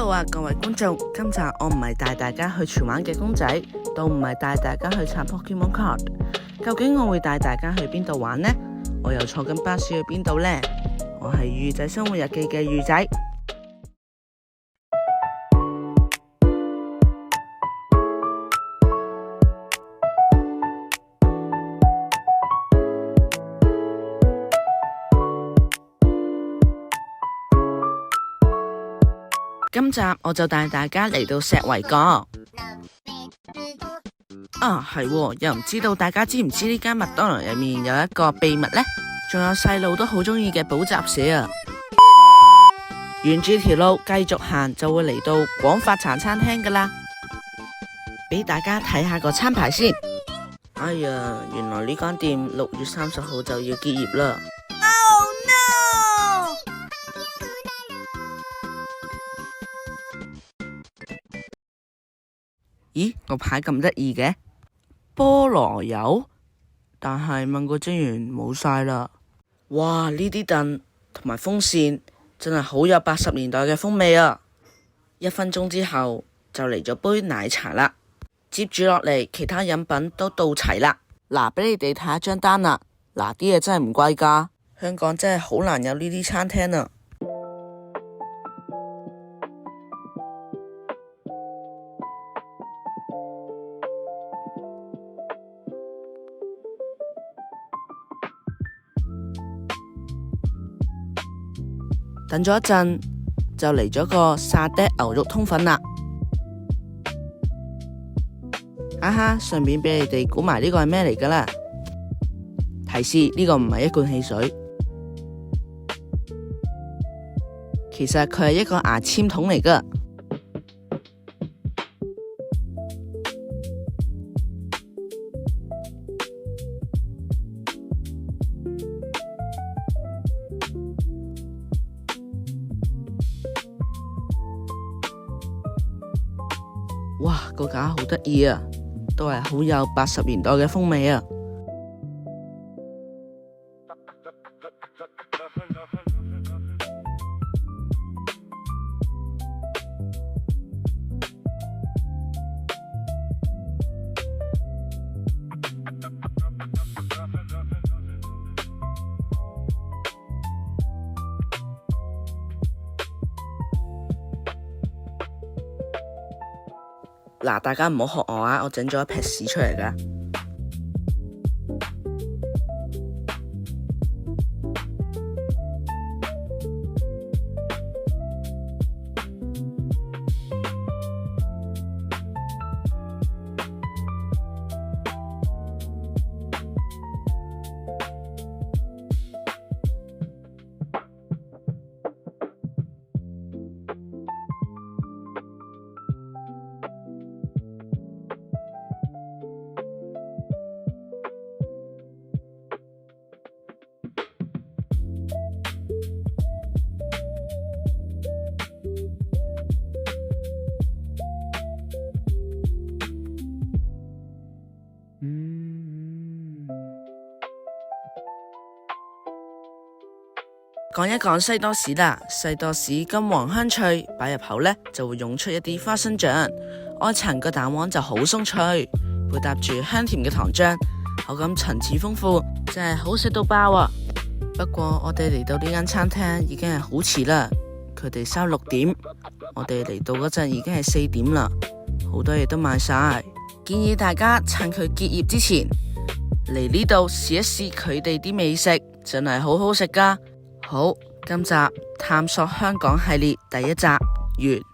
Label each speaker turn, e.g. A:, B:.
A: Hello 啊，各位觀眾，今集我唔係帶大家去荃灣嘅公仔，都唔係帶大家去拆 Pokemon Card， 究竟我會帶大家去邊度玩呢？我又坐緊巴士去邊度呢？我係魚仔生活日記嘅魚仔。今集我就帶大家嚟到石圍角。係又唔知道大家知唔知呢間麥當勞入面有一個秘密呢？仲有細路都好中意嘅補習社啊！沿住條路繼續行就會嚟到廣發茶餐廳噶啦，俾大家睇下個餐牌先。哎呀，原來呢間店6月30號就要結業啦。咦，個牌咁得意嘅，菠蘿油，但係問個職員冇晒啦。哇，呢啲凳同埋風扇真係好有80年代嘅風味啊！1分鐘之後就嚟咗杯奶茶啦，接住落嚟其他飲品都到齊啦。嗱，俾你哋睇下張單啦。嗱，啲嘢真係唔貴噶，香港真係好難有呢啲餐廳啊。等咗一陣，就嚟咗個沙爹牛肉通粉啦。順便俾你哋估埋呢個係咩嚟噶啦？提示，呢個唔係一罐汽水，其實佢係一個牙籤筒嚟噶。哇，個架好得意啊，都係好有80年代嘅風味啊！嗱，大家唔好學我啊！我整咗一撇屎出嚟噶。講一講西多士啦，西多士金黃香脆，擺入口呢就會湧出一啲花生醬，外層個蛋黃就好鬆脆，配搭住香甜嘅糖漿，口感層次豐富，真係好食到爆啊！不過我哋嚟到呢間餐廳已經係好遲啦，佢哋收6點，我哋嚟到嗰陣已經係4點啦，好多嘢都賣晒，建議大家趁佢結業之前嚟呢度試一試佢哋啲美食，真係好好食噶。好，今集探索香港系列第1集完。